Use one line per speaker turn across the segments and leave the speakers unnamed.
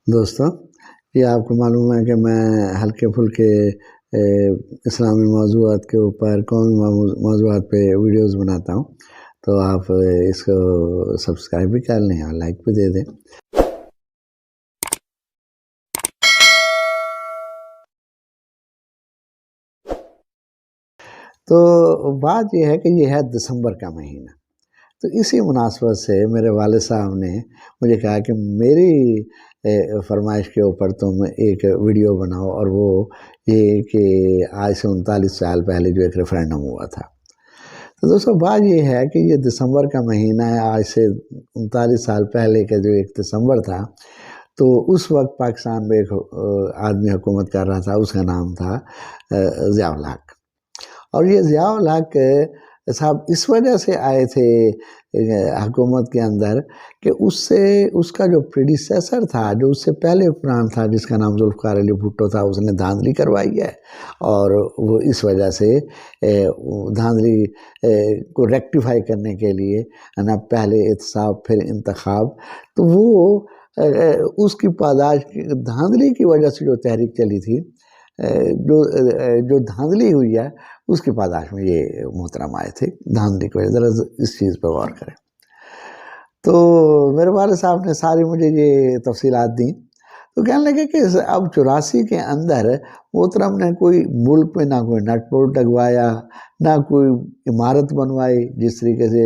دوستوں، یہ آپ کو معلوم ہے کہ میں ہلکے پھلکے اسلامی موضوعات کے اوپر، قومی موضوعات پہ ویڈیوز بناتا ہوں، تو آپ اس کو سبسکرائب بھی کر لیں اور لائک بھی دے دیں۔ تو بات یہ ہے کہ یہ ہے دسمبر کا مہینہ، تو اسی مناسبت سے میرے والد صاحب نے مجھے کہا کہ میری فرمائش کے اوپر تم ایک ویڈیو بناؤ، اور وہ یہ کہ آج سے 39 سال پہلے جو ایک ریفرینڈم ہوا تھا۔ تو دوستو، بات یہ ہے کہ یہ دسمبر کا مہینہ ہے، آج سے 39 سال پہلے کا جو ایک دسمبر تھا، تو اس وقت پاکستان میں ایک آدمی حکومت کر رہا تھا، اس کا نام تھا ضیاء الحق۔ اور یہ ضیاء الحق صاحب اس وجہ سے آئے تھے حکومت کے اندر کہ اس کا جو پریڈیسیسر تھا، جو اس سے پہلے حکمران تھا، جس کا نام ذوالفقار علی بھٹو تھا، اس نے دھاندلی کروائی ہے، اور وہ اس وجہ سے دھاندلی کو ریکٹیفائی کرنے کے لیے پہلے احتساب پھر انتخاب، تو وہ اس کی پاداش دھاندلی کی وجہ سے جو تحریک چلی تھی، جو دھاندلی ہوئی ہے، اس کی پاداش میں یہ محترم آئے تھے دھاندلی کو۔ ذرا اس چیز پہ غور کریں۔ تو میرے والد صاحب نے ساری مجھے یہ تفصیلات دیں، تو کہنے لگے کہ اب 84 کے اندر محترم نے کوئی ملک میں نہ کوئی نٹ بولٹ لگوایا، نہ کوئی عمارت بنوائی، جس طریقے سے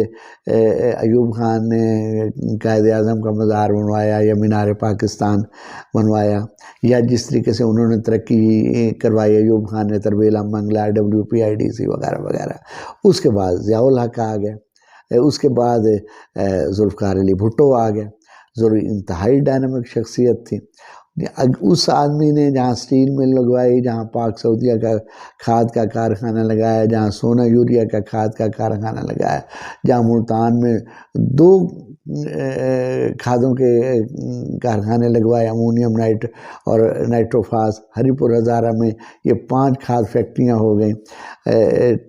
ایوب خان نے قائد اعظم کا مزار بنوایا یا مینار پاکستان بنوایا، یا جس طریقے سے انہوں نے ترقی کروائی، ایوب خان نے تربیلا منگلا، WPIDC وغیرہ وغیرہ۔ اس کے بعد ضیاء الحق آ گئے، اس کے بعد ذوالفقار علی بھٹو آ گئے، ضروری انتہائی ڈائنامک شخصیت تھی۔ اس آدمی نے جہاں سٹیل مل لگوائی، جہاں پاک سعودیہ کا کھاد کا کارخانہ لگایا، جہاں سونا یوریا کا کھاد کا کارخانہ لگایا، جہاں ملتان میں 2 کھادوں کے کارخانے لگوائے، امونیم نائٹ اور نائٹروفاس، ہری پور ہزارہ میں یہ 5 کھاد فیکٹریاں ہو گئیں،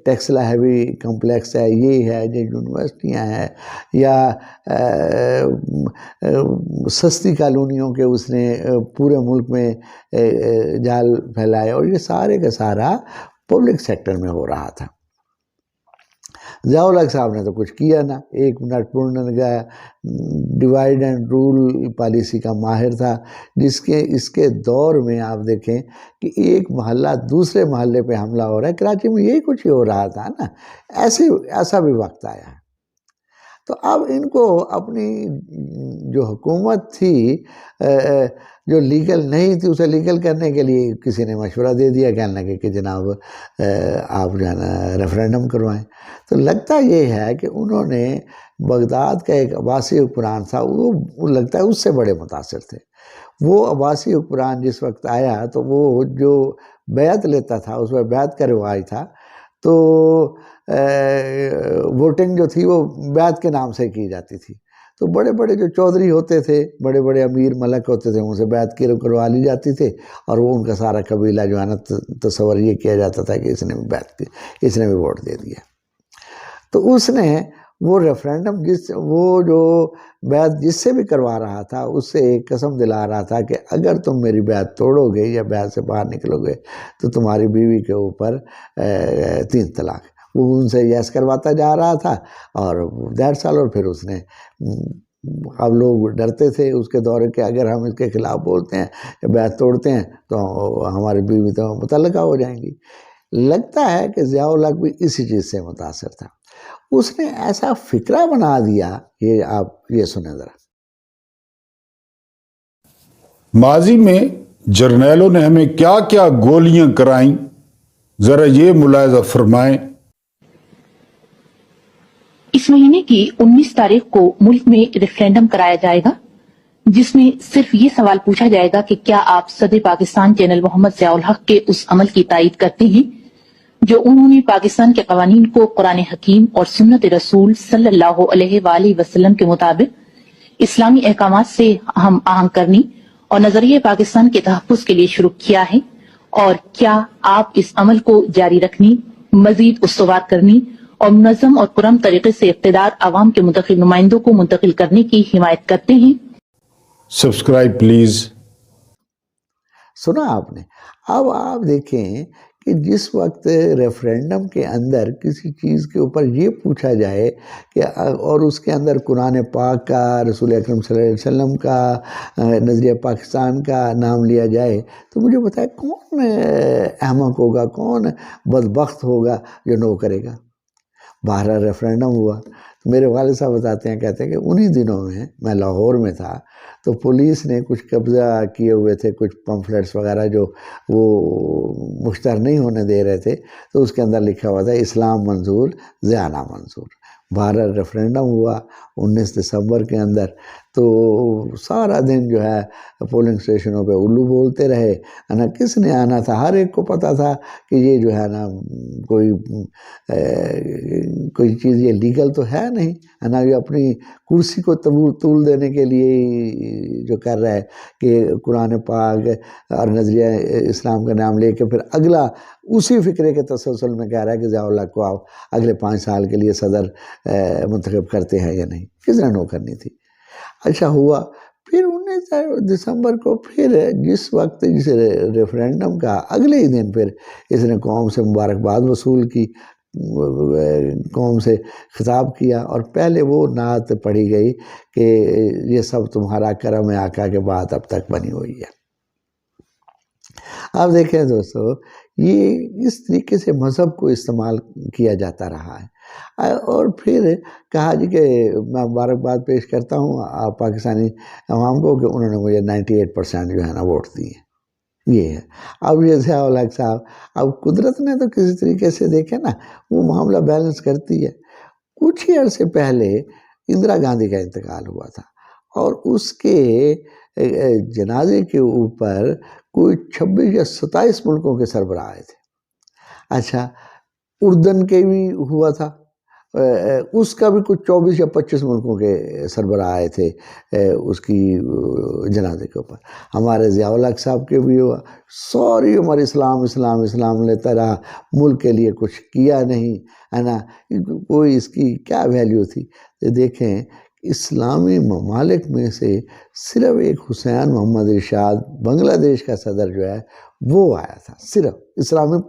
ٹیکسلا ہیوی کمپلیکس ہے، یہ ہے، یہ یونیورسٹیاں ہیں، یا سستی کالونیوں کے اس نے پورے ملک میں جال پھیلائے، اور یہ سارے کا سارا پبلک سیکٹر میں ہو رہا تھا۔ ضیاء الحق صاحب نے تو کچھ کیا نہ، ایک منٹ پورن لگایا، ڈیوائیڈ اینڈ رول پالیسی کا ماہر تھا، اس کے دور میں آپ دیکھیں کہ ایک محلہ دوسرے محلے پہ حملہ ہو رہا ہے۔ کراچی میں یہی کچھ ہی ہو رہا تھا نا، ایسا بھی وقت آیا ہے۔ تو اب ان کو اپنی جو حکومت تھی، جو لیگل نہیں تھی، اسے لیگل کرنے کے لیے کسی نے مشورہ دے دیا، کہنے لگے کہ جناب آپ جو ہے نا ریفرینڈم کروائیں۔ تو لگتا یہ ہے کہ انہوں نے بغداد کا ایک عباسی حکمران تھا، وہ لگتا ہے اس سے بڑے متاثر تھے۔ وہ عباسی حکمران جس وقت آیا تو وہ جو بیعت لیتا تھا، اس میں بیعت کا رواج تھا، تو ووٹنگ جو تھی وہ بیعت کے نام سے کی جاتی تھی۔ تو بڑے بڑے جو چودھری ہوتے تھے، بڑے بڑے امیر ملک ہوتے تھے، ان سے بیعت کروا لی جاتی تھی، اور وہ ان کا سارا قبیلہ جو ہے نا، تصور یہ کیا جاتا تھا کہ اس نے بھی بیعت کی، اس نے بھی ووٹ دے دیا۔ تو اس نے وہ ریفرینڈم وہ جو بیعت جس سے بھی کروا رہا تھا، اس سے ایک قسم دلا رہا تھا کہ اگر تم میری بیعت توڑو گے یا بیعت سے باہر نکلو گے تو تمہاری بیوی کے اوپر 3 طلاق۔ وہ ان سے یس کرواتا جا رہا تھا، اور 1.5 سال، اور پھر اس نے، اب لوگ ڈرتے تھے اس کے دور کہ اگر ہم اس کے خلاف بولتے ہیں یا بیعت توڑتے ہیں تو ہماری بیوی تو متعلقہ ہو جائیں گی۔ لگتا ہے کہ ضیاء الحق بھی اسی چیز سے متاثر تھا، اس نے ایسا فکرہ بنا دیا۔ یہ آپ یہ سنیں ذرا۔
ماضی میں جرنیلوں نے ہمیں کیا کیا گولیاں کرائیں، ذرا یہ ملاحظہ فرمائیں۔
اس مہینے کی 19 تاریخ کو ملک میں ریفرینڈم کرایا جائے گا، جس میں صرف یہ سوال پوچھا جائے گا کہ کیا آپ صدر پاکستان جنرل محمد ضیاء الحق کے اس عمل کی تائید کرتے ہیں جو انہوں نے پاکستان کے قوانین کو قرآن حکیم اور سنت رسول صلی اللہ علیہ وآلہ وسلم کے مطابق اسلامی احکامات سے ہم آہنگ کرنی اور نظریہ پاکستان کے تحفظ کے لیے شروع کیا ہے، اور کیا آپ اس عمل کو جاری رکھنی، مزید استوار کرنی اور منظم اور پرامن طریقے سے اقتدار عوام کے منتخب نمائندوں کو منتقل کرنے کی حمایت کرتے ہیں۔
سبسکرائب پلیز
سنا آپ نے؟ اب آپ دیکھیں کہ جس وقت ریفرینڈم کے اندر کسی چیز کے اوپر یہ پوچھا جائے کہ اور اس کے اندر قرآن پاک کا، رسول اکرم صلی اللہ علیہ وسلم کا، نظریہ پاکستان کا نام لیا جائے، تو مجھے بتائے کون احمق ہوگا، کون بدبخت ہوگا جو نو کرے گا؟ بہرحال ریفرینڈم ہوا تو میرے والد صاحب بتاتے ہیں، کہتے ہیں کہ انہی دنوں میں لاہور میں تھا تو پولیس نے کچھ قبضہ کیے ہوئے تھے، کچھ پمفلٹس وغیرہ جو وہ مشتہر نہیں ہونے دے رہے تھے، تو اس کے اندر لکھا ہوا تھا اسلام منظور، ضیاء نامنظور۔ بہرحال ریفرینڈم ہوا 19 دسمبر کے اندر، تو سارا دن جو ہے پولنگ اسٹیشنوں پہ الو بولتے رہے نا، کس نے آنا تھا، ہر ایک کو پتا تھا کہ یہ جو ہے نا کوئی چیز یہ لیگل تو ہے نہیں، ہے نا، یہ اپنی کرسی کو طول دینے کے لیے جو کر رہا ہے کہ قرآن پاک اور نظریہ اسلام کا نام لے کے پھر اگلا اسی فکرے کے تسلسل میں کہہ رہا ہے کہ ضیاء الحق کو آپ اگلے 5 سال کے لیے صدر منتخب کرتے ہیں یا نہیں۔ کس نے نو کرنی تھی؟ اچھا ہوا پھر 19 دسمبر کو، پھر جس وقت جس ریفرینڈم کا اگلے ہی دن پھر اس نے قوم سے مبارکباد وصول کی، قوم سے خطاب کیا، اور پہلے وہ نعت پڑھی گئی کہ یہ سب تمہارا کرم ہے آقا کے بعد اب تک بنی ہوئی ہے۔ آپ دیکھیں دوستو، یہ اس طریقے سے مذہب کو استعمال کیا جاتا رہا ہے، اور پھر کہا جی کہ میں مبارکباد پیش کرتا ہوں آپ پاکستانی عوام کو کہ انہوں نے مجھے 98% جو ہے نا ووٹ دیے۔ یہ ہے اب یہ ضیاء الحق صاحب، اب قدرت نے تو کسی طریقے سے دیکھیں نا وہ معاملہ بیلنس کرتی ہے۔ کچھ ہی عرصے پہلے اندرا گاندھی کا انتقال ہوا تھا، اور اس کے جنازے کے اوپر کوئی 26 یا 27 ملکوں کے سربراہ آئے تھے۔ اچھا اردن کے بھی ہوا تھا، اس کا بھی کچھ 24 یا 25 ملکوں کے سربراہ آئے تھے اس کی جنازے کے اوپر۔ ہمارے ضیاء الحق صاحب کے بھی ہوا، ساری عمر اسلام اسلام اسلام لیتا رہا، ملک کے لیے کچھ کیا نہیں، ہے نا، کوئی اس کی کیا ویلیو تھی؟ دیکھیں اسلامی ممالک میں سے صرف ایک حسین محمد ارشاد بنگلہ دیش کا صدر جو ہے وہ آیا تھا، صرف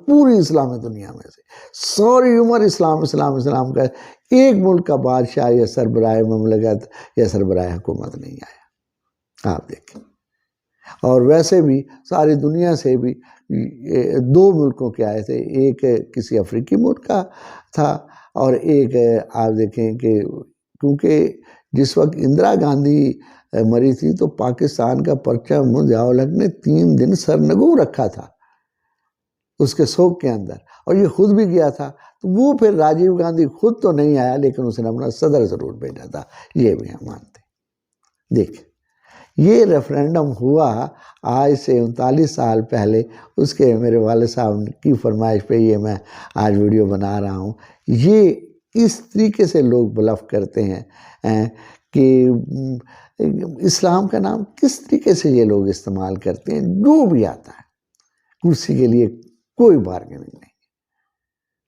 پوری اسلامی دنیا میں سے ساری عمر اسلام اسلام اسلام کا ایک ملک کا بادشاہ یا سربراہ مملکت یا سربراہ حکومت نہیں آیا۔ آپ دیکھیں، اور ویسے بھی ساری دنیا سے بھی 2 ملکوں کے آئے تھے، ایک کسی افریقی ملک کا تھا، اور ایک آپ دیکھیں کہ کیونکہ جس وقت اندرا گاندھی مری تھی تو پاکستان کا پرچم ضیاء الحق نے 3 دن سرنگوں رکھا تھا اس کے سوگ کے اندر، اور یہ خود بھی گیا تھا، تو وہ پھر راجیو گاندھی خود تو نہیں آیا لیکن اس نے اپنا صدر ضرور بھیجا تھا، یہ بھی ہم مانتے ہیں۔ دیکھ یہ ریفرینڈم ہوا آج سے 39 سال پہلے، اس کے میرے والد صاحب کی فرمائش پہ یہ میں آج ویڈیو بنا رہا ہوں۔ یہ اس طریقے سے لوگ بلف کرتے ہیں کہ اسلام کا نام کس طریقے سے یہ لوگ استعمال کرتے ہیں، جو بھی آتا ہے کرسی کے لیے کوئی بارگننگ نہیں،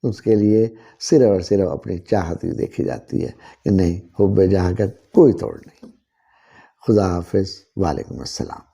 اس کے لیے صرف اور صرف اپنی چاہت ہی دیکھی جاتی ہے کہ نہیں، حب جہاں کا کوئی توڑ نہیں۔ خدا حافظ، وعلیکم السلام۔